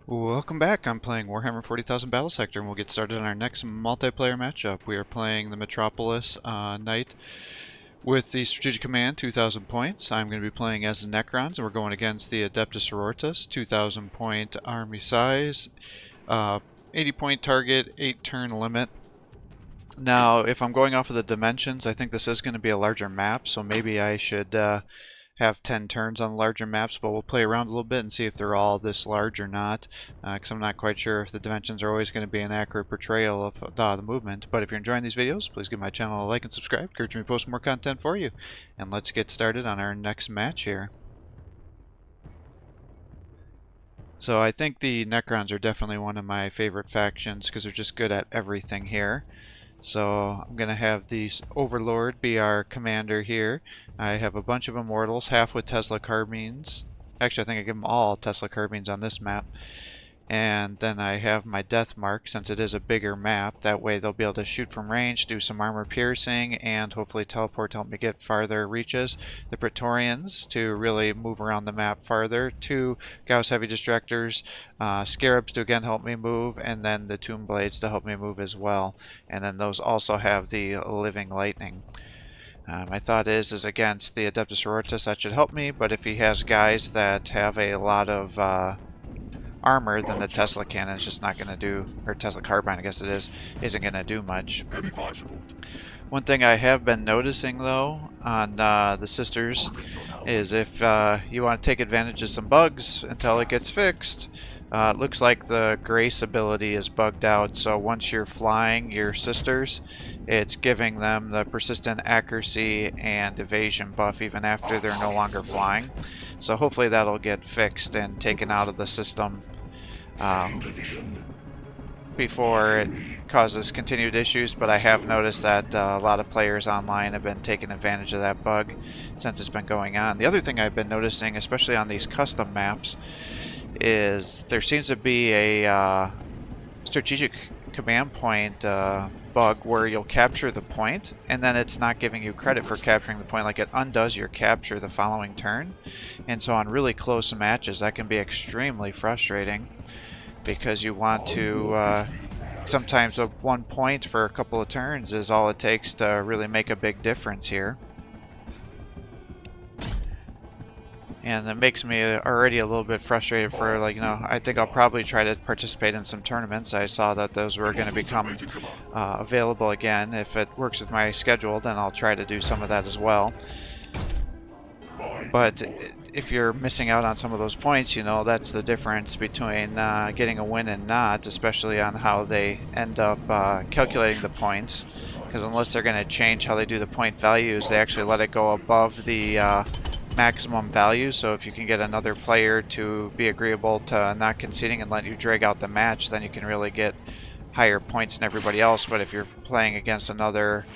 Welcome back. I'm playing Warhammer 40,000 Battlesector, and we'll get started on our next multiplayer matchup. We are playing the Metropolis Knight with the Strategic Command, 2,000 points. I'm going to be playing as the Necrons, and we're going against the Adaptus Sororitas, 2,000 point army size, 80 point target, 8 turn limit. Now, if I'm going off of the dimensions, I think this is going to be a larger map, so maybe I should have 10 turns on larger maps, but we'll play around a little bit and see if they're all this large or not, because I'm not quite sure if the dimensions are always going to be an accurate portrayal of the movement. But if you're enjoying these videos, please give my channel a like and subscribe. Encourage me to post more content for you. And let's get started on our next match here. So I think the Necrons are definitely one of my favorite factions because they're just good at everything here. So I'm going to have the Overlord be our commander here. I have a bunch of Immortals, half with Tesla carbines. Actually, I think I give them all Tesla carbines on this map. And then I have my Death Mark, since it is a bigger map. That way they'll be able to shoot from range, do some armor piercing, and hopefully teleport to help me get farther reaches. The Praetorians to really move around the map farther. 2 Gauss Heavy Distractors, Scarabs to again help me move, and then the Tomb Blades to help me move as well. And then those also have the Living Lightning. My thought is against the Adaptus Sororitas that should help me, but if he has guys that have a lot of armor, then the Tesla cannon is just not going to do, or Tesla carbine I guess it is, isn't going to do much. One thing I have been noticing though on the Sisters is if you want to take advantage of some bugs until it gets fixed, it looks like the Grace ability is bugged out, so once you're flying your Sisters, it's giving them the persistent accuracy and evasion buff even after they're no longer flying. So hopefully that'll get fixed and taken out of the system before it causes continued issues, but I have noticed that a lot of players online have been taking advantage of that bug since it's been going on. The other thing I've been noticing, especially on these custom maps, is there seems to be a strategic command point bug where you'll capture the point and then it's not giving you credit for capturing the point, like it undoes your capture the following turn. And so on really close matches that can be extremely frustrating because you want to sometimes 1 point for a couple of turns is all it takes to really make a big difference here. And that makes me already a little bit frustrated for, like, I think I'll probably try to participate in some tournaments. I saw that those were going to become available again. If it works with my schedule, then I'll try to do some of that as well. But if you're missing out on some of those points, that's the difference between getting a win and not, especially on how they end up calculating the points. Because unless they're going to change how they do the point values, they actually let it go above the maximum value. So if you can get another player to be agreeable to not conceding and let you drag out the match, then you can really get higher points than everybody else. But if you're playing against another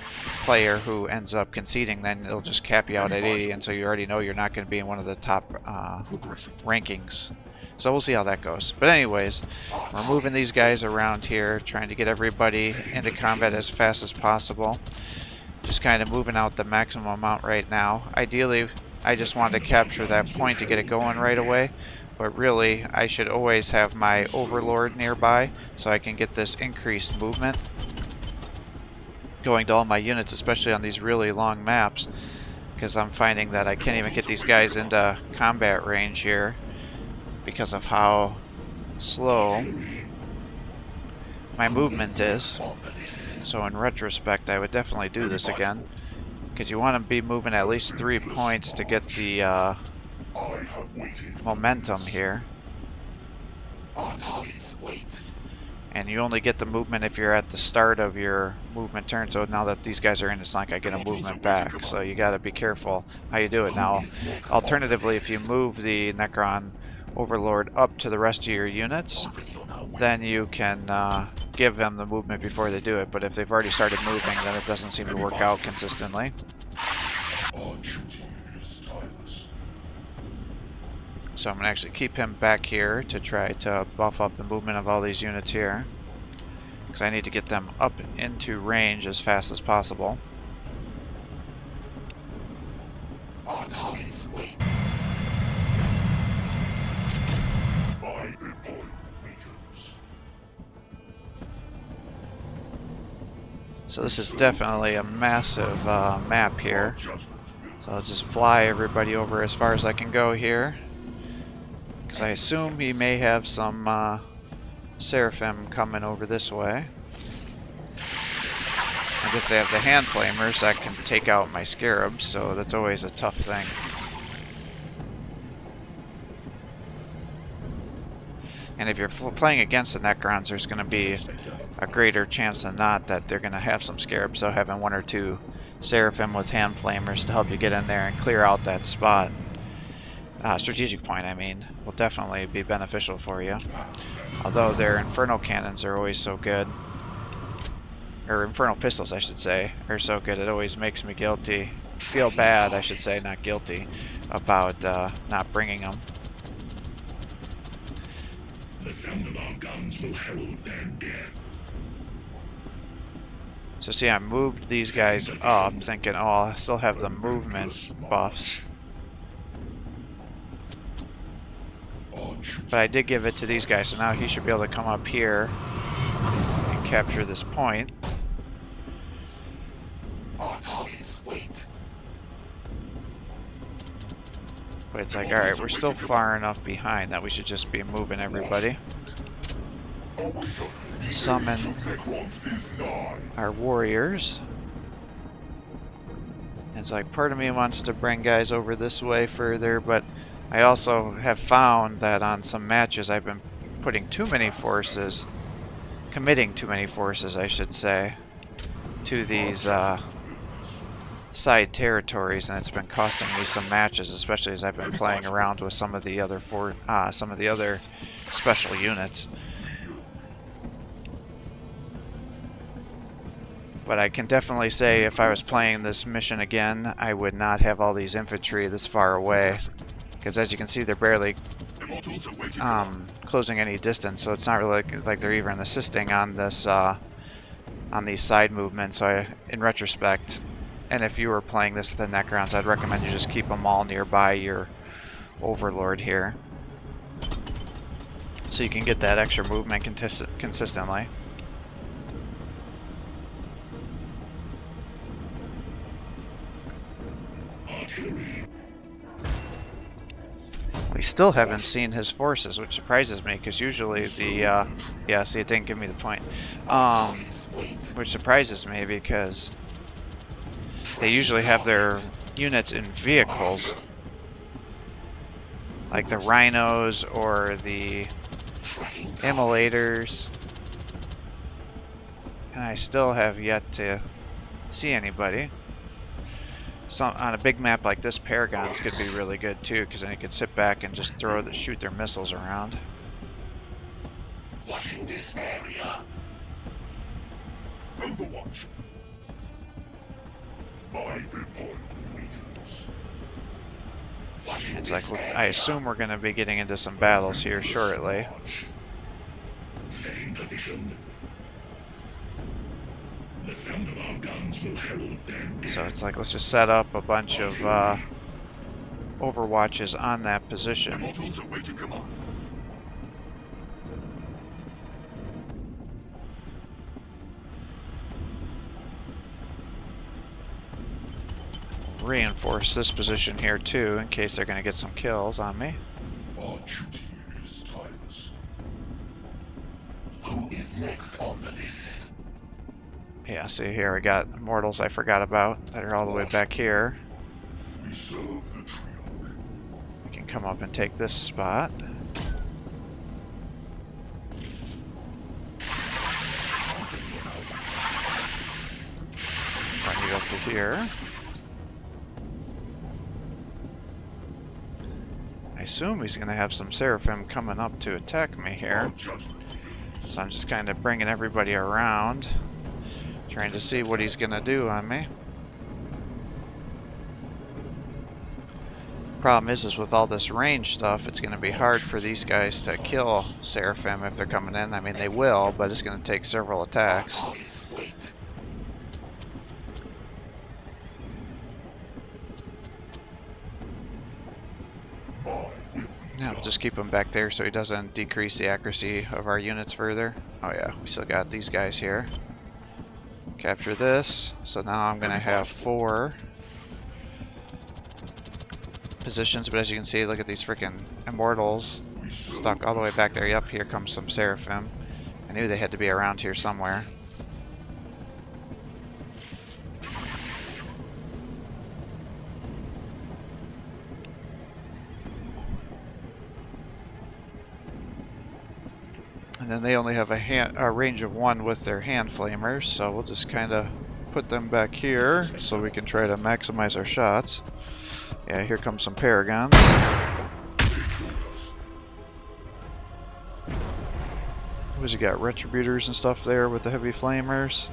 player who ends up conceding, then it'll just cap you out at 80, and so you already know you're not going to be in one of the top rankings. So we'll see how that goes. But anyways, we're moving these guys around here, trying to get everybody into combat as fast as possible. Just kind of moving out the maximum amount right now. Ideally, I just wanted to capture that point to get it going right away, but really I should always have my Overlord nearby so I can get this increased movement going to all my units, especially on these really long maps, because I'm finding that I can't even get these guys into combat range here because of how slow my movement is. So in retrospect, I would definitely do this again, because you want to be moving at least 3 points to get the momentum here. And you only get the movement if you're at the start of your movement turn. So now that these guys are in, it's not like I get a movement back. So you got to be careful how you do it. Now, alternatively, if you move the Necron Overlord up to the rest of your units, then you can give them the movement before they do it. But if they've already started moving, then it doesn't seem to work out consistently. So I'm going to actually keep him back here to try to buff up the movement of all these units here, because I need to get them up into range as fast as possible. So this is definitely a massive map here. So I'll just fly everybody over as far as I can go here. Because I assume he may have some Seraphim coming over this way. And if they have the hand flamers, that can take out my scarabs, so that's always a tough thing. And if you're playing against the Necrons, there's going to be a greater chance than not that they're going to have some scarabs, so having one or two Seraphim with hand flamers to help you get in there and clear out that spot, strategic point I mean, will definitely be beneficial for you. Although their Infernal Cannons are always so good, or Infernal Pistols I should say, are so good, it always makes me feel bad I should say, not guilty, about not bringing them. The sound of our guns will herald their death. So see, I moved these guys up, thinking, oh, I still have the movement buffs. But I did give it to these guys, so now he should be able to come up here and capture this point. But it's like, alright, we're still far enough behind that we should just be moving everybody. Summon our warriors. It's like, part of me wants to bring guys over this way further, but I also have found that on some matches I've been putting too many forces, committing too many forces, I should say, to these side territories, and it's been costing me some matches, especially as I've been playing around with some of the other special units. But I can definitely say if I was playing this mission again, I would not have all these infantry this far away. Because as you can see, they're barely closing any distance, so it's not really like they're even assisting on this on these side movements. So in retrospect, and if you were playing this with the Necrons, I'd recommend you just keep them all nearby your Overlord here, so you can get that extra movement consistently. We still haven't seen his forces, which surprises me, because usually the, yeah, see, it didn't give me the point. Which surprises me, because they usually have their units in vehicles, like the rhinos or the immolators. And I still have yet to see anybody. So on a big map like this, Paragons could be really good too, because then you could sit back and just shoot their missiles around. Watching this area. Overwatch. My people weakens. It's like, I assume we're going to be getting into some battles here shortly. Setting position. The sound of our guns will herald their death. So it's like, let's just set up a bunch of overwatches on that position. Models awaiting command. Reinforce this position here too, in case they're going to get some kills on me. Our duty is tireless. Who is next on the list? Yeah, see here we got Immortals I forgot about that are all the way back here. We serve the trio. We can come up and take this spot. Bring it up to here. I assume he's going to have some Seraphim coming up to attack me here. So I'm just kind of bringing everybody around, trying to see what he's going to do on me. Problem is with all this range stuff, it's going to be hard for these guys to kill Seraphim if they're coming in. I mean, they will, but it's going to take several attacks. Yeah, we'll just keep him back there so he doesn't decrease the accuracy of our units further. Oh yeah, we still got these guys here. Capture this. So now I'm going to have 4 positions, but as you can see, look at these freaking immortals stuck all the way back there. Yep, here comes some seraphim. I knew they had to be around here somewhere. And then they only have a range of 1 with their hand flamers, so we'll just kind of put them back here so we can try to maximize our shots. Yeah, here comes some paragons. Who's you got? Retributors and stuff there with the heavy flamers.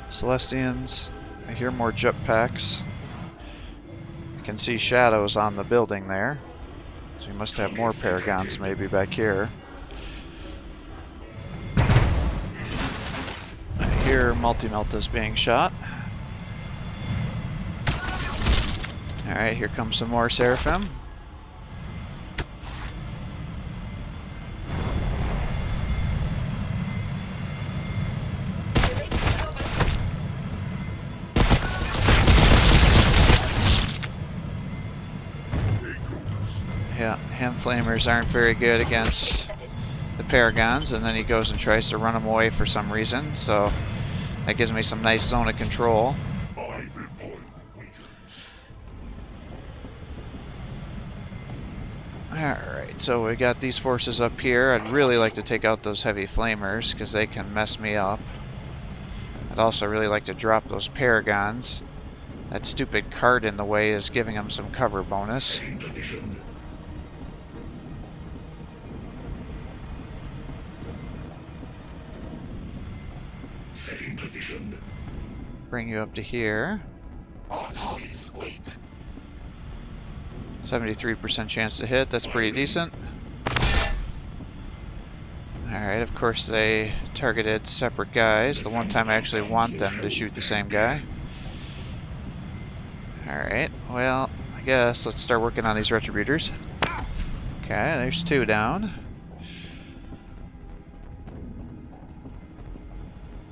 Celestians. I hear more jetpacks. I can see shadows on the building there. So we must have more paragons maybe back here. I hear multi-meltas being shot. Alright, here comes some more seraphim. Yeah, hand flamers aren't very good against the paragons, and then he goes and tries to run them away for some reason, so that gives me some nice zone of control. Alright, so we got these forces up here. I'd really like to take out those heavy flamers because they can mess me up. I'd also really like to drop those paragons. That stupid card in the way is giving them some cover bonus. Bring you up to here. 73% chance to hit, that's pretty decent. Alright, of course they targeted separate guys. The one time I actually want them to shoot the same guy. Alright, well, I guess let's start working on these retributors. Okay, there's 2 down.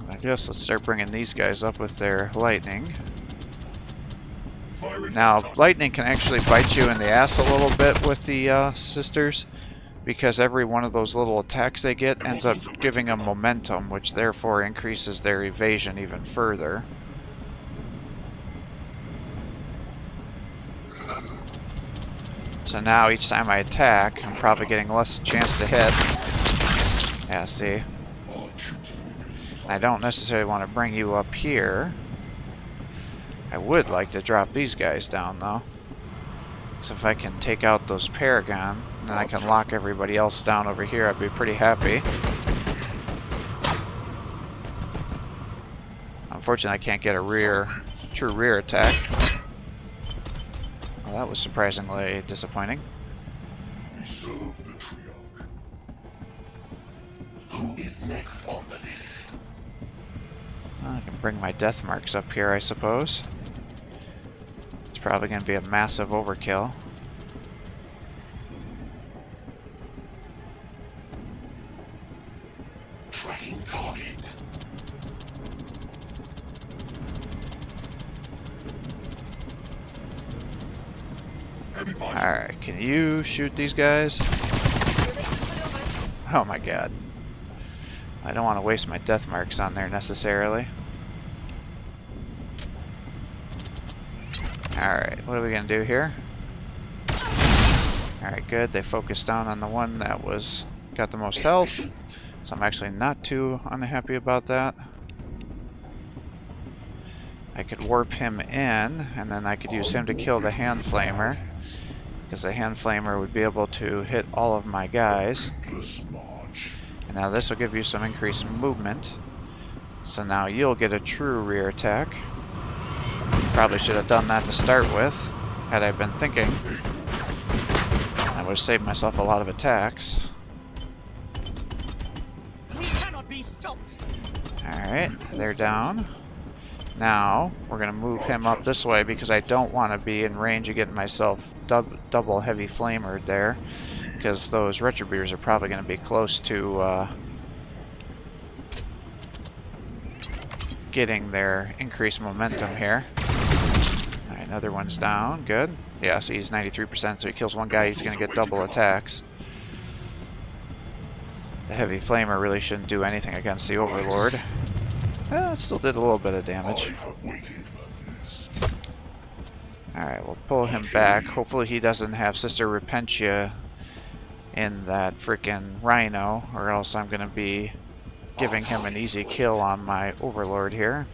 I guess let's start bringing these guys up with their lightning. Now, lightning can actually bite you in the ass a little bit with the sisters, because every one of those little attacks they get ends up giving them momentum, which therefore increases their evasion even further. So now each time I attack, I'm probably getting less chance to hit. Yeah, see? I don't necessarily want to bring you up here. I would like to drop these guys down, though. So if I can take out those Paragon, then I can lock everybody else down over here, I'd be pretty happy. Unfortunately, I can't get a true rear attack. Well, that was surprisingly disappointing. Who is next on the list? Well, I can bring my death marks up here, I suppose. It's probably going to be a massive overkill. Tracking target. Alright, can you shoot these guys? Oh my god. I don't want to waste my death marks on there necessarily. Alright, what are we going to do here? Alright, good. They focused down on the one that got the most health. So I'm actually not too unhappy about that. I could warp him in, and then I could use him to kill the hand flamer. Because the hand flamer would be able to hit all of my guys. And now this will give you some increased movement. So now you'll get a true rear attack. Probably should have done that to start with, had I been thinking. I would have saved myself a lot of attacks. We cannot be stopped. Alright, they're down. Now, we're going to move him up this way because I don't want to be in range of getting myself double heavy flamered there. Because those retributors are probably going to be close to getting their increased momentum here. Alright, another one's down. Good. Yeah, see, he's 93%, so he kills one guy, he's going to get double attacks. The heavy flamer really shouldn't do anything against the Overlord. Well, it still did a little bit of damage. Alright, we'll pull him back. Hopefully he doesn't have Sister Repentia in that frickin' Rhino, or else I'm going to be giving him an easy kill on my Overlord here.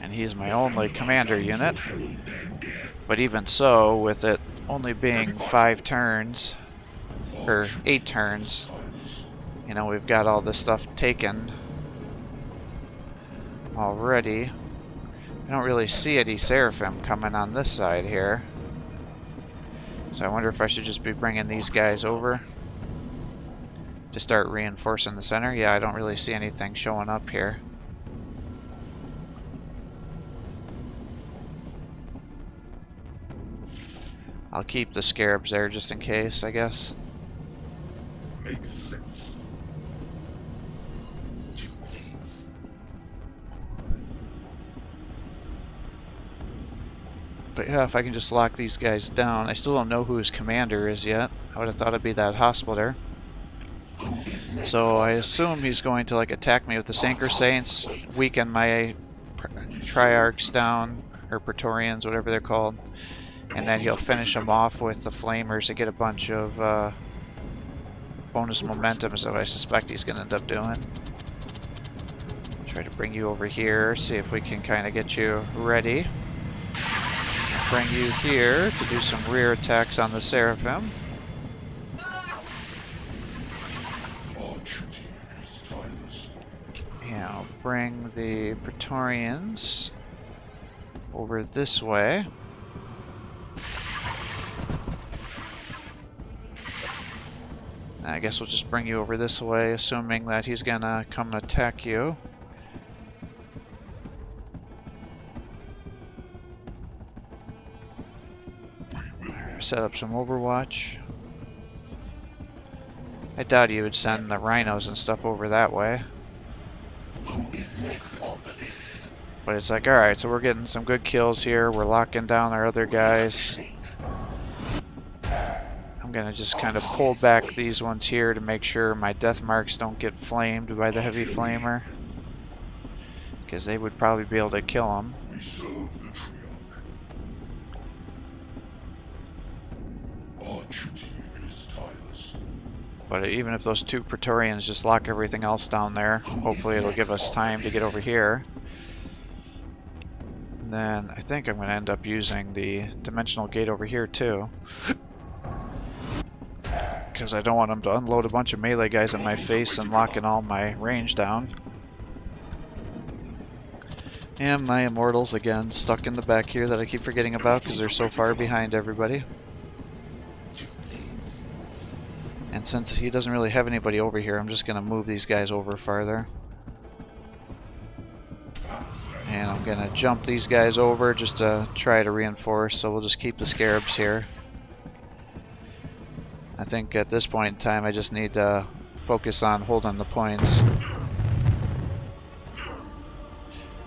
And he's my only commander unit. But even so, with it only being 5 turns, or 8 turns, you know, we've got all this stuff taken already. I don't really see any Seraphim coming on this side here. So I wonder if I should just be bringing these guys over to start reinforcing the center. Yeah, I don't really see anything showing up here. I'll keep the Scarabs there just in case, I guess. Makes sense. But yeah, if I can just lock these guys down. I still don't know who his commander is yet. I would have thought it'd be that hospital. So I assume he's going to like attack me with the Synchro Saints, weaken my Triarchs down, or Praetorians, whatever they're called. And then he'll finish them off with the Flamers to get a bunch of bonus momentum, is what I suspect he's going to end up doing. Try to bring you over here, see if we can kind of get you ready. Bring you here to do some rear attacks on the Seraphim. Yeah, I'll bring the Praetorians over this way. I guess we'll just bring you over this way, assuming that he's gonna come and attack you. Set up some Overwatch. I doubt he would send the Rhinos and stuff over that way. But it's like, alright, so we're getting some good kills here. We're locking down our other guys. I'm gonna just kind of pull back these ones here to make sure my death marks don't get flamed by the heavy flamer. Because they would probably be able to kill them. But even if those 2 Praetorians just lock everything else down there, hopefully it'll give us time to get over here. And then I think I'm going to end up using the Dimensional Gate over here too. Because I don't want them to unload a bunch of melee guys in my face and locking all my range down. And my Immortals, again, stuck in the back here that I keep forgetting about because they're so far behind everybody. And since he doesn't really have anybody over here, I'm just going to move these guys over farther. And I'm going to jump these guys over just to try to reinforce, so we'll just keep the Scarabs here. I think at this point in time I just need to focus on holding the points.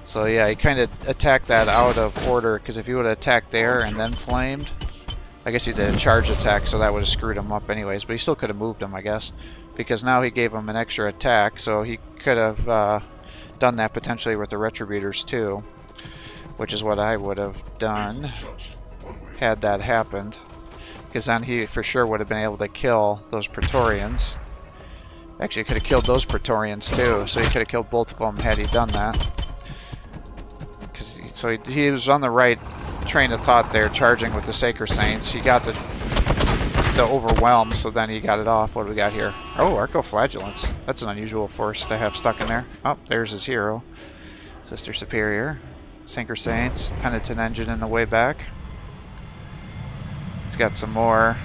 So yeah, he kind of attacked that out of order, because if he would have attacked there and then flamed, I guess he did a charge attack, so that would have screwed him up anyways, but he still could have moved him, I guess, because now he gave him an extra attack, so he could have done that potentially with the Retributors too, which is what I would have done had that happened, because then he for sure would have been able to kill those Praetorians. Actually, he could have killed those Praetorians too, so he could have killed both of them had he done that. So he was on the right train of thought there, charging with the Sacred Saints. He got the overwhelm, so then he got it off. What do we got here? Oh, Arcoflagellants. That's an unusual force to have stuck in there. Oh, there's his hero. Sister Superior. Sacred Saints. Penitent Engine in the way back. He's got some more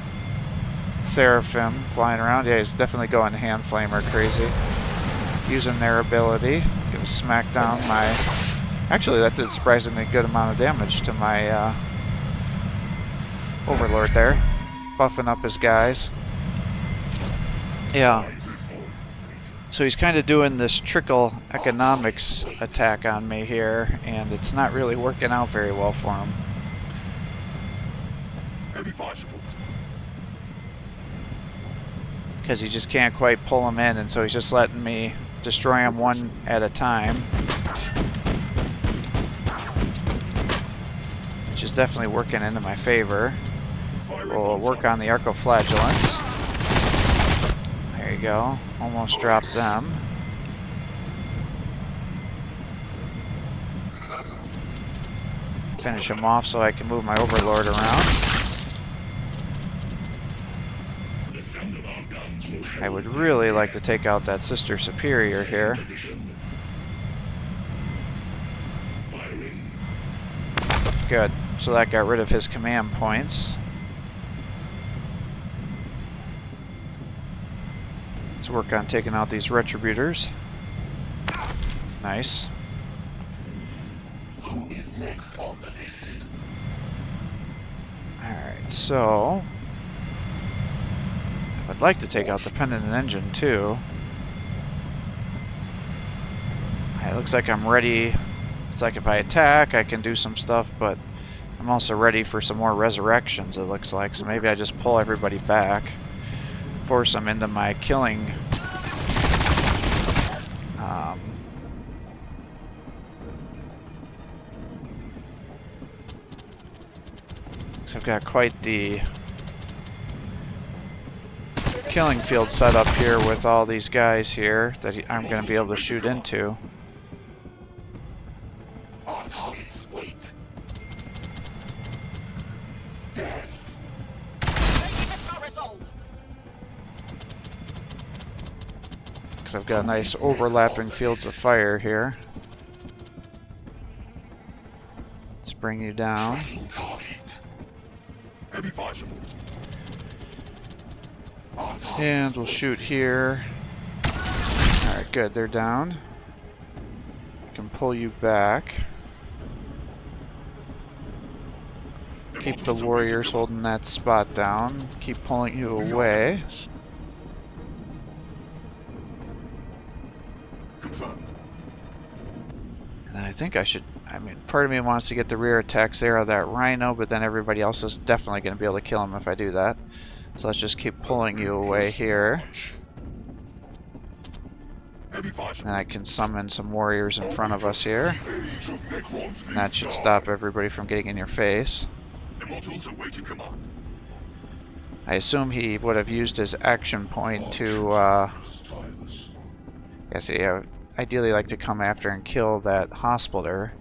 Seraphim flying around. Yeah, he's definitely going Hand Flamer crazy. Using their ability. Gonna smack down my... Actually, that did a surprisingly good amount of damage to my Overlord there. Buffing up his guys. Yeah. So he's kind of doing this trickle economics attack on me here, and it's not really working out very well for him. Heavy fire support. Because he just can't quite pull him in, and so he's just letting me destroy him one at a time. Which is definitely working into my favor. We'll work on the Arcoflagellants. There you go. Almost dropped them. Finish him off so I can move my Overlord around. I would really like to take out that Sister Superior here. Good. So that got rid of his command points. Let's work on taking out these Retributors. Nice. Who is next on the list? Alright, so I'd like to take out the Pendant and Engine too. It looks like I'm ready. It's like if I attack, I can do some stuff, but I'm also ready for some more resurrections, it looks like. So maybe I just pull everybody back, force them into my killing. So I've got quite the killing field set up here with all these guys here that I'm going to be able to shoot into. Our targets wait. Death. Because I've got nice overlapping fields of fire here. Let's bring you down. Heavy fire support. And we'll shoot here. Alright, good, they're down. I can pull you back. Keep the warriors holding that spot down. Keep pulling you away. Confirmed. And I think I should... I mean, part of me wants to get the rear attacks there of that Rhino, but then everybody else is definitely going to be able to kill him if I do that. So let's just keep pulling you away here. And I can summon some warriors in front of us here. And that should stop everybody from getting in your face. I assume he would have used his action point to, ideally like to come after and kill that Hospitaller,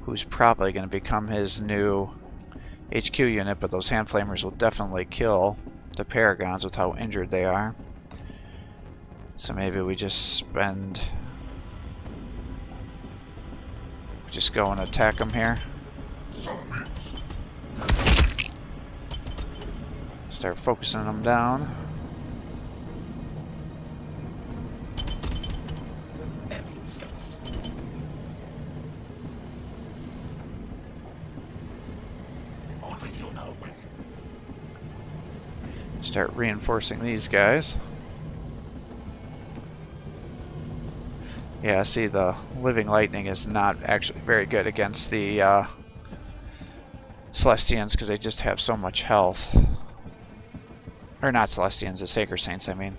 who's probably going to become his new HQ unit, but those hand flamers will definitely kill the Paragons with how injured they are. So maybe we just just go and attack them here. Start focusing them down. Start reinforcing these guys. Yeah, see, the Living Lightning is not actually very good against the Celestians because they just have so much health. Or not Celestians, the Sacred Saints, I mean.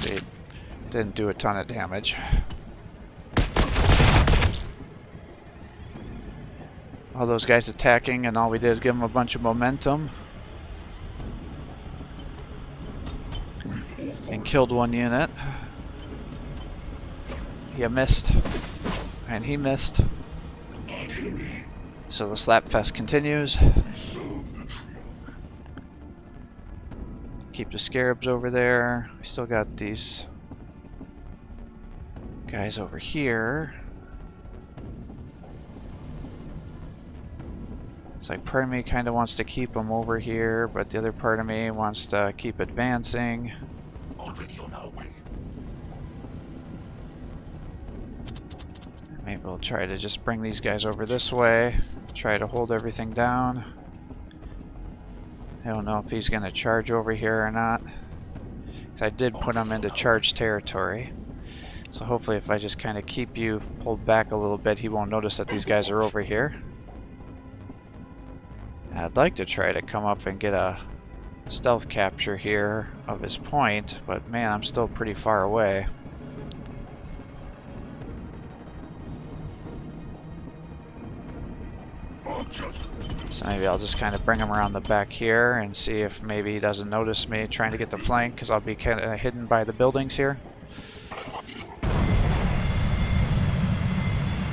They didn't do a ton of damage. All those guys attacking, and all we did is give them a bunch of momentum. And killed one unit. You missed. And he missed. So the slapfest continues. Keep the scarabs over there. We still got these guys over here. It's like part of me kind of wants to keep them over here, but the other part of me wants to keep advancing. think we'll try to just bring these guys over this way. Try to hold everything down. I don't know if he's going to charge over here or not. 'Cause I did put him into charge territory. So hopefully if I just kind of keep you pulled back a little bit, he won't notice that these guys are over here. I'd like to try to come up and get a stealth capture here of his point, but man, I'm still pretty far away. So maybe I'll just kind of bring him around the back here and see if maybe he doesn't notice me trying to get the flank, because I'll be kind of hidden by the buildings here.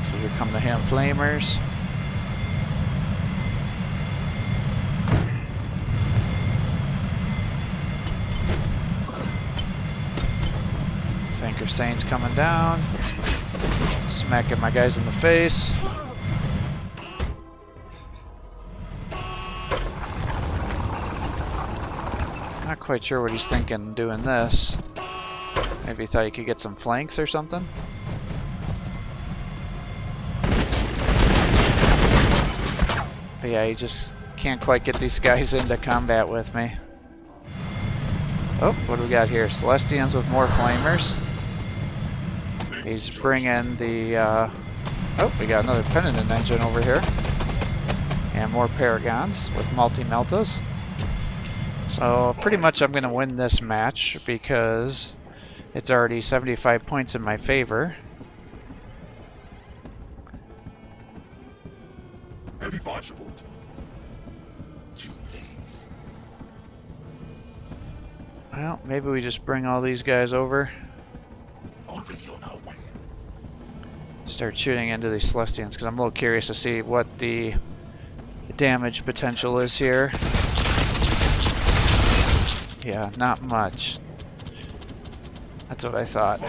So here come the hand flamers. Sanker Saint's coming down. Smacking my guys in the face. Not quite sure what he's thinking doing this. Maybe he thought he could get some flanks or something. But yeah, he just can't quite get these guys into combat with me. Oh, what do we got here? Celestians with more flamers. He's bringing the... oh, we got another Penitent engine over here. And more Paragons with multi-meltas. So pretty much I'm going to win this match because it's already 75 points in my favor. Heavy fire support. Well, maybe we just bring all these guys over. Start shooting into these Celestians because I'm a little curious to see what the damage potential is here. Yeah, not much. That's what I thought.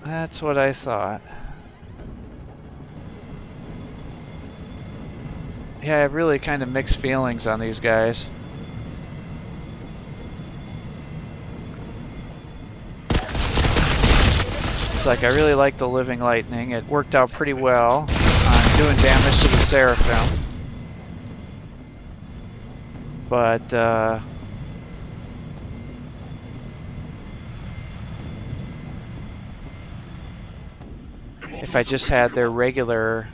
That's what I thought. Yeah, I have really kind of mixed feelings on these guys. It's like I really like the Living Lightning. It worked out pretty well on doing damage to the Seraphim. But, if I just had their regular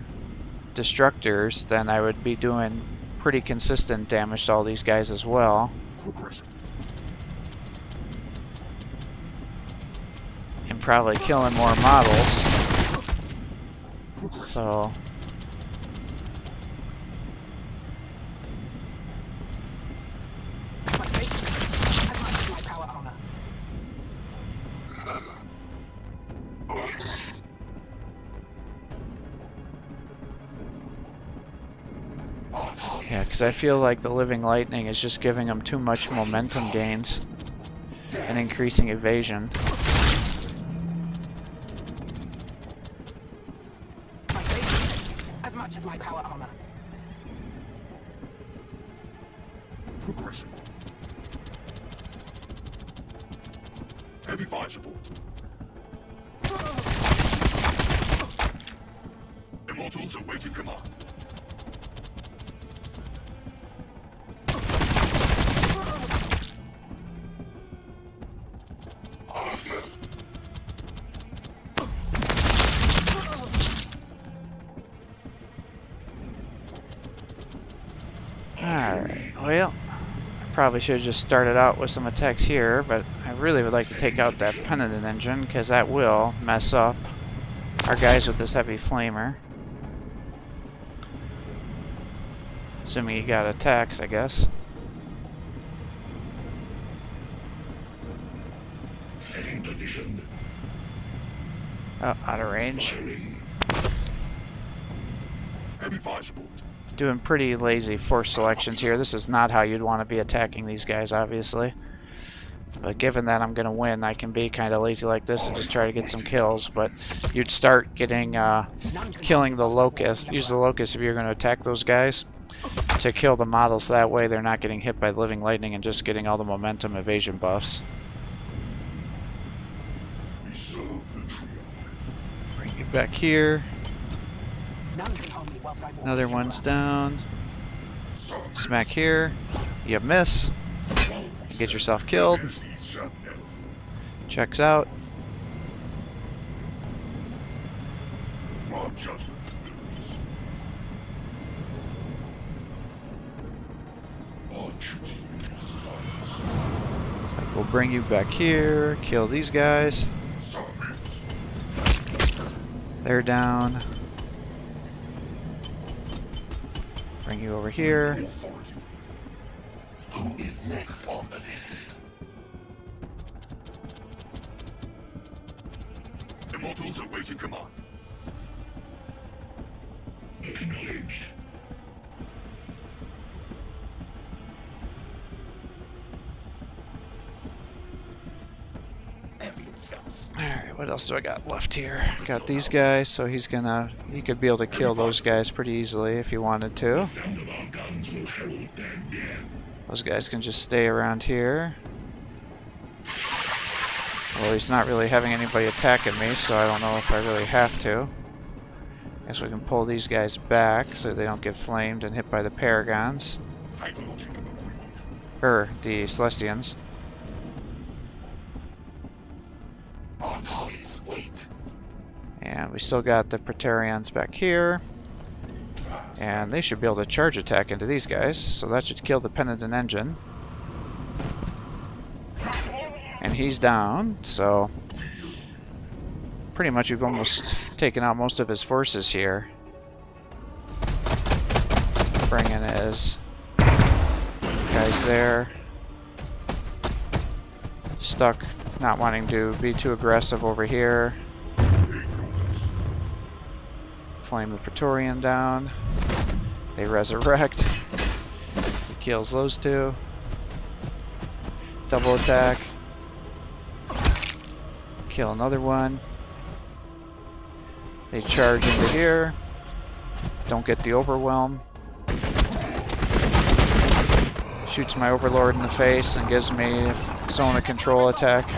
Destructors, then I would be doing pretty consistent damage to all these guys as well. And probably killing more models. So... yeah, because I feel like the Living Lightning is just giving them too much momentum gains and increasing evasion. As much as my power armor. Progressing. Heavy fire support. Immortals awaiting command. Alright, well, I probably should have just started out with some attacks here, but I really would like to take out that Penitent engine, because that will mess up our guys with this heavy flamer. Assuming he got attacks, I guess. Setting position. Oh, out of range. Heavy fire support. Doing pretty lazy force selections here. This is not how you'd want to be attacking these guys, obviously. But given that I'm going to win, I can be kind of lazy like this and just try to get some kills. But you'd start getting, killing the Locust. Use the Locust if you're going to attack those guys to kill the models. That way they're not getting hit by Living Lightning and just getting all the momentum evasion buffs. Bring you back here. None can harm me whilst I walk Another the one's Emperor. down. Smack here. You miss. You get yourself killed. Checks out. It's like we'll bring you back here. Kill these guys. They're down. Bring you over here. Who is next on the list? Immortals awaiting command. Acknowledged. Alright, what else do I got left here? Got these guys, so he could be able to kill those guys pretty easily if he wanted to. Sound of our guns will herald their death. Those guys can just stay around here. Well, he's not really having anybody attacking me, so I don't know if I really have to. Guess we can pull these guys back so they don't get flamed and hit by the Paragons. Or the Celestians. Our targets wait. And we still got the Praetorians back here. And they should be able to charge attack into these guys, so that should kill the Penitent Engine. And he's down, so pretty much we've almost taken out most of his forces here. Bringing his guys there. Stuck, not wanting to be too aggressive over here. Flame the Praetorian down. They resurrect. He kills those two. Double attack. Kill another one. They charge into here. Don't get the overwhelm. Shoots my overlord in the face and gives me zone of control attack.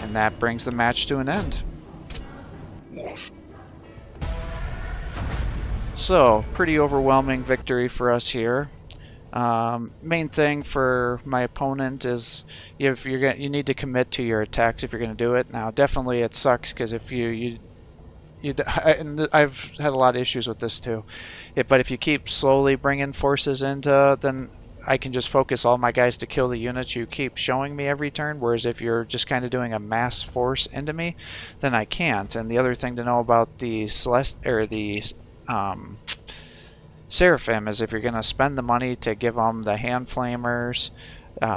And that brings the match to an end. So, pretty overwhelming victory for us here. Main thing for my opponent is you need to commit to your attacks if you're going to do it. Now, definitely it sucks because if I've had a lot of issues with this too. But if you keep slowly bringing forces into, then I can just focus all my guys to kill the units you keep showing me every turn. Whereas if you're just kind of doing a mass force into me, then I can't. And the other thing to know about the Seraphim is if you're going to spend the money to give them the hand flamers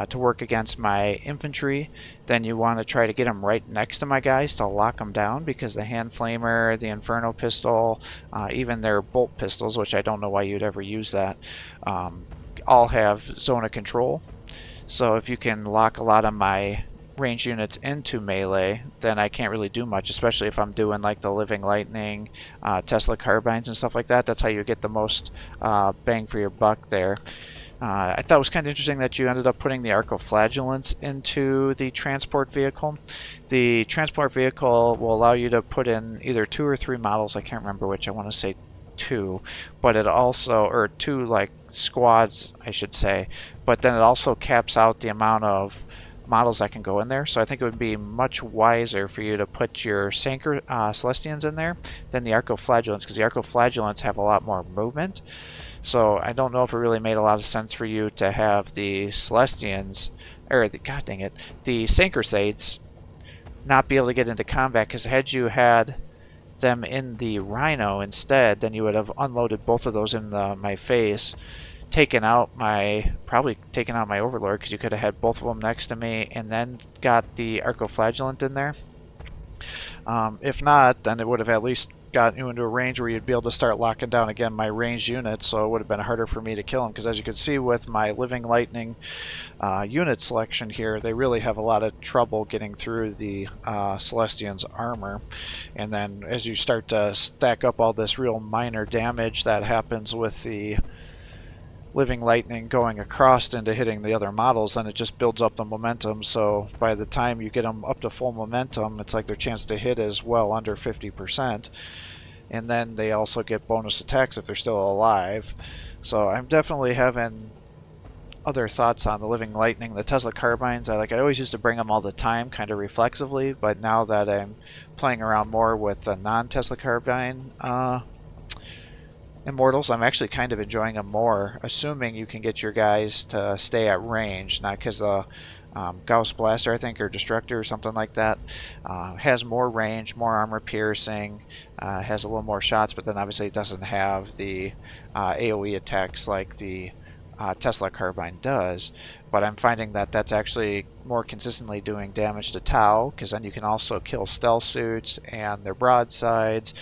to work against my infantry, then you want to try to get them right next to my guys to lock them down, because the hand flamer, the inferno pistol, even their bolt pistols, which I don't know why you'd ever use that, all have zone of control. So if you can lock a lot of my range units into melee, then I can't really do much, especially if I'm doing like the Living Lightning, Tesla carbines and stuff like that. That's how you get the most bang for your buck there. I thought it was kind of interesting that you ended up putting the Arcoflagellants into the transport vehicle. The transport vehicle will allow you to put in either 2 or 3 models. I can't remember which. I want to say 2, but it also, or 2 like squads, I should say. But then it also caps out the amount of models that can go in there. So I think it would be much wiser for you to put your Celestians in there than the Arcoflagellants, because the Arcoflagellants have a lot more movement. So I don't know if it really made a lot of sense for you to have the Celestians, or the, god dang it, the Saint Crusades not be able to get into combat, because had you had them in the Rhino instead, then you would have unloaded both of those in my face, probably taken out my Overlord, because you could have had both of them next to me and then got the Arcoflagellant in there. If not, then it would have at least gotten you into a range where you'd be able to start locking down again my ranged units, so it would have been harder for me to kill them, because as you can see with my Living Lightning unit selection here, they really have a lot of trouble getting through the Celestian's armor. And then as you start to stack up all this real minor damage that happens with the living lightning going across into hitting the other models, then it just builds up the momentum. So by the time you get them up to full momentum, it's like their chance to hit is well under 50%. And then they also get bonus attacks if they're still alive. So I'm definitely having other thoughts on the living lightning. The Tesla carbines, I always used to bring them all the time, kind of reflexively, but now that I'm playing around more with the non-Tesla carbine Immortals, I'm actually kind of enjoying them more, assuming you can get your guys to stay at range, not because the Gauss Blaster, I think, or Destructor or something like that, has more range, more armor piercing, has a little more shots, but then obviously it doesn't have the AoE attacks like the Tesla carbine does. But I'm finding that that's actually more consistently doing damage to Tau, because then you can also kill stealth suits and their broadsides,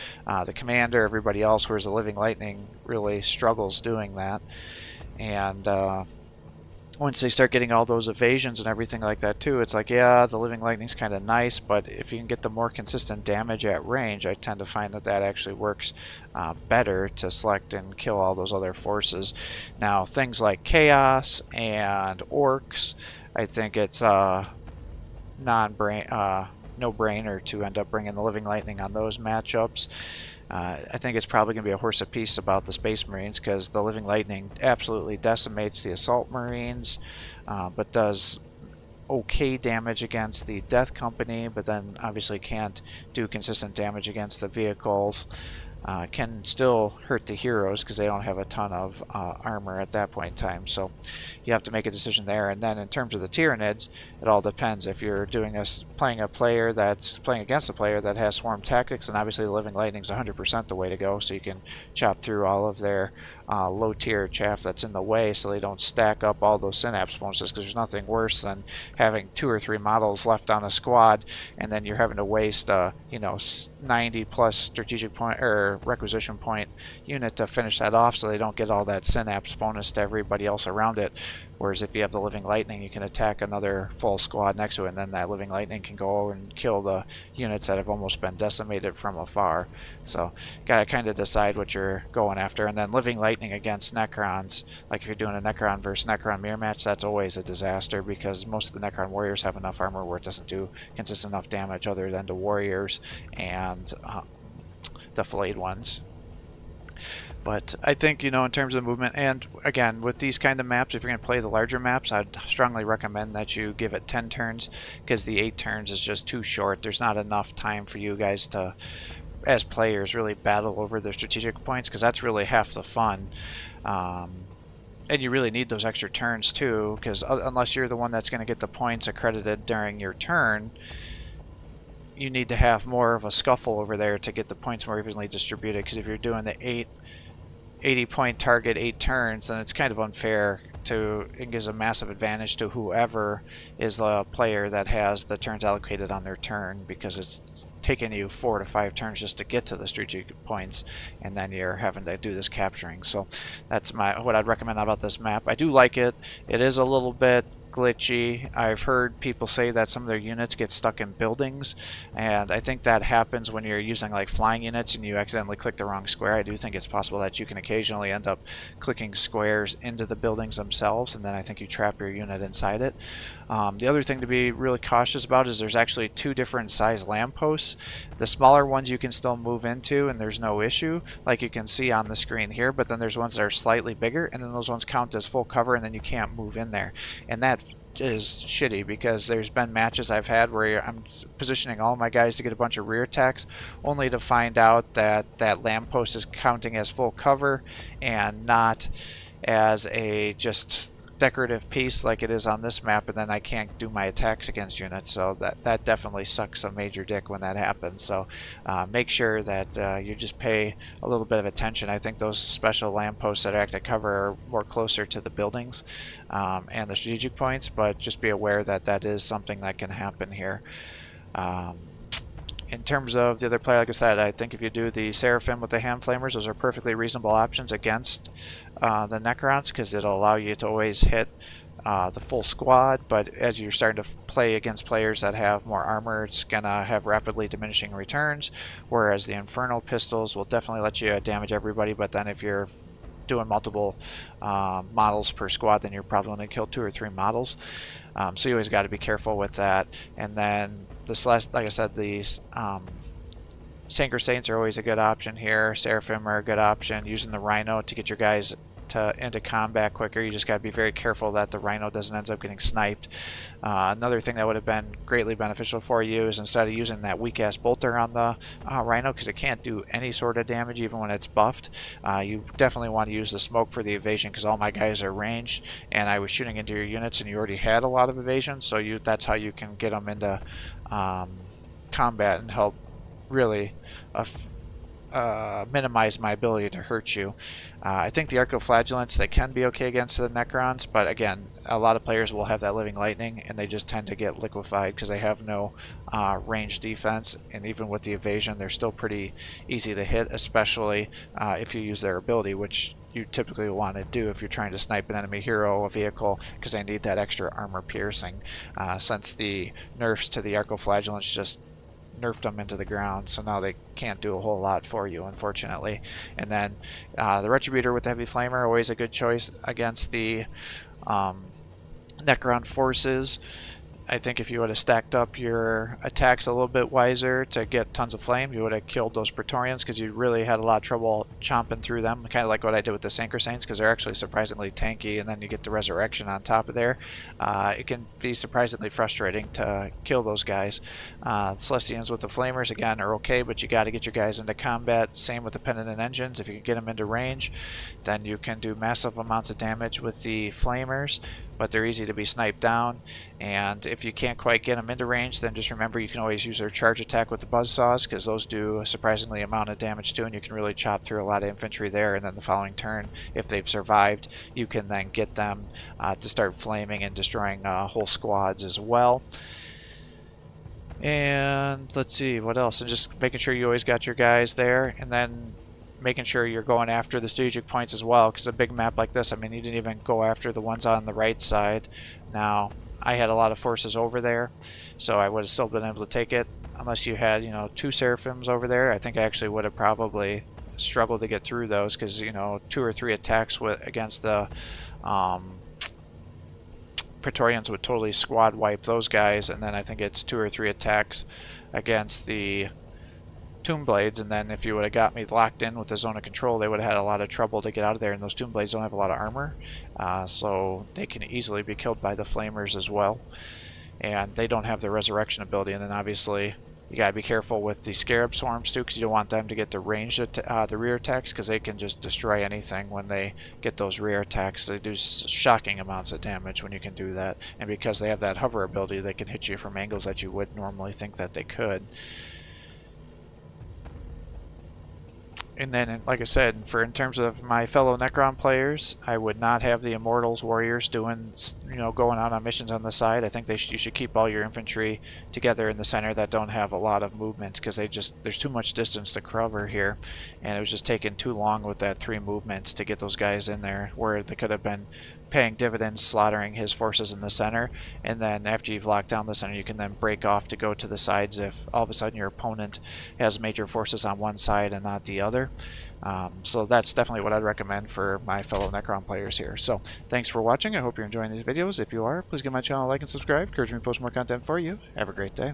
the commander, everybody else, whereas the living lightning really struggles doing that. And once they start getting all those evasions and everything like that too, it's like, yeah, the living lightning's kind of nice, but if you can get the more consistent damage at range, I tend to find that that actually works better to select and kill all those other forces. Now, things like Chaos and Orcs, I think it's no-brainer to end up bringing the living lightning on those matchups. I think it's probably going to be a horse apiece about the Space Marines, because the living lightning absolutely decimates the assault marines, but does okay damage against the Death Company, but then obviously can't do consistent damage against the vehicles. Can still hurt the heroes because they don't have a ton of armor at that point in time. So you have to make a decision there. And then in terms of the Tyranids, it all depends. If you're playing a player that's playing against a player that has swarm tactics, then obviously the living lightning is 100% the way to go. So you can chop through all of their low tier chaff that's in the way, so they don't stack up all those synapse bonuses. Because there's nothing worse than having 2 or 3 models left on a squad, and then you're having to waste 90 plus strategic point or requisition point unit to finish that off, so they don't get all that synapse bonus to everybody else around it. Whereas if you have the living lightning, you can attack another full squad next to it, and then that living lightning can go and kill the units that have almost been decimated from afar. So gotta kind of decide what you're going after. And then living lightning against Necrons, like if you're doing a Necron versus Necron mirror match, that's always a disaster, because most of the Necron warriors have enough armor where it doesn't do consistent enough damage other than to warriors and the flayed ones. But I think, in terms of movement, and again, with these kind of maps, if you're going to play the larger maps, I'd strongly recommend that you give it 10 turns, because the 8 turns is just too short. There's not enough time for you guys to, as players, really battle over their strategic points, because that's really half the fun. And you really need those extra turns too, because unless you're the one that's going to get the points accredited during your turn, you need to have more of a scuffle over there to get the points more evenly distributed. Because if you're doing the 80 point target 8 turns, then it's kind of unfair it gives a massive advantage to whoever is the player that has the turns allocated on their turn, because it's taking you 4 to 5 turns just to get to the strategic points, and then you're having to do this capturing. So that's what I'd recommend about this map. I do like it. It is a little bit glitchy. I've heard people say that some of their units get stuck in buildings, and I think that happens when you're using like flying units and you accidentally click the wrong square. I do think it's possible that you can occasionally end up clicking squares into the buildings themselves, and then I think you trap your unit inside it. The other thing to be really cautious about is there's actually 2 different size lampposts. The smaller ones you can still move into and there's no issue, like you can see on the screen here, but then there's ones that are slightly bigger, and then those ones count as full cover, and then you can't move in there. And that is shitty, because there's been matches I've had where I'm positioning all my guys to get a bunch of rear attacks, only to find out that that lamppost is counting as full cover and not as a just decorative piece like it is on this map, and then I can't do my attacks against units. So that definitely sucks a major dick when that happens. So make sure that you just pay a little bit of attention. I think those special lampposts that act as cover are more closer to the buildings and the strategic points, but just be aware that that is something that can happen here. In terms of the other player, like I said, I think if you do the Seraphim with the Hand Flamers, those are perfectly reasonable options against the Necrons, because it'll allow you to always hit the full squad. But as you're starting to play against players that have more armor, it's going to have rapidly diminishing returns, whereas the Infernal Pistols will definitely let you damage everybody. But then if you're doing multiple models per squad, then you're probably going to kill 2 or 3 models. So you always got to be careful with that. And then this last, like I said, these Synchro Saints are always a good option here. Seraphim are a good option. Using the Rhino to get your guys into combat quicker. You just got to be very careful that the Rhino doesn't end up getting sniped. Another thing that would have been greatly beneficial for you is instead of using that weak ass bolter on the Rhino, because it can't do any sort of damage even when it's buffed, you definitely want to use the smoke for the evasion, because all my guys are ranged and I was shooting into your units and you already had a lot of evasion, so that's how you can get them into combat and help really minimize my ability to hurt you. I think the Arcoflagellants, they can be okay against the Necrons, but again, a lot of players will have that Living Lightning and they just tend to get liquefied because they have no range defense, and even with the evasion they're still pretty easy to hit, especially if you use their ability, which you typically want to do if you're trying to snipe an enemy hero, a vehicle, because they need that extra armor piercing. Since the nerfs to the Arcoflagellants just nerfed them into the ground, so now they can't do a whole lot for you, unfortunately. And then the Retributor with the Heavy Flamer, always a good choice against the Necron forces. I think if you would have stacked up your attacks a little bit wiser to get tons of flame, you would have killed those Praetorians, because you really had a lot of trouble chomping through them, kind of like what I did with the Synchro Saints, because they're actually surprisingly tanky, and then you get the Resurrection on top of there. It can be surprisingly frustrating to kill those guys. Celestians with the Flamers, again, are okay, but you got to get your guys into combat. Same with the Penitent Engines. If you can get them into range, then you can do massive amounts of damage with the Flamers, but they're easy to be sniped down. And if you can't quite get them into range, then just remember you can always use their charge attack with the buzzsaws, because those do a surprisingly amount of damage too, and you can really chop through a lot of infantry there. And then the following turn, if they've survived, you can then get them to start flaming and destroying whole squads as well. And let's see what else, and just making sure you always got your guys there, and then making sure you're going after the strategic points as well, because a big map like this, I mean, you didn't even go after the ones on the right side. Now, I had a lot of forces over there, so I would have still been able to take it, unless you had, 2 Seraphims over there. I think I actually would have probably struggled to get through those, because, 2 or 3 attacks against the Praetorians would totally squad wipe those guys, and then I think it's 2 or 3 attacks against the Tomb Blades, and then if you would have got me locked in with the zone of control, they would have had a lot of trouble to get out of there, and those Tomb Blades don't have a lot of armor, so they can easily be killed by the Flamers as well, and they don't have the Resurrection ability. And then obviously you gotta be careful with the Scarab Swarms too, because you don't want them to get the ranged the rear attacks, because they can just destroy anything when they get those rear attacks. They do shocking amounts of damage when you can do that, and because they have that hover ability, they can hit you from angles that you would normally think that they could. And then, like I said, in terms of my fellow Necron players, I would not have the Immortals warriors doing, going out on missions on the side. I think you should keep all your infantry together in the center that don't have a lot of movement, because there's too much distance to cover here, and it was just taking too long with that 3 movements to get those guys in there, where they could have been paying dividends, slaughtering his forces in the center, and then after you've locked down the center, you can then break off to go to the sides if all of a sudden your opponent has major forces on one side and not the other. So that's definitely what I'd recommend for my fellow Necron players here. So thanks for watching. I hope you're enjoying these videos. If you are, please give my channel a like and subscribe. Encourage me to post more content for you. Have a great day.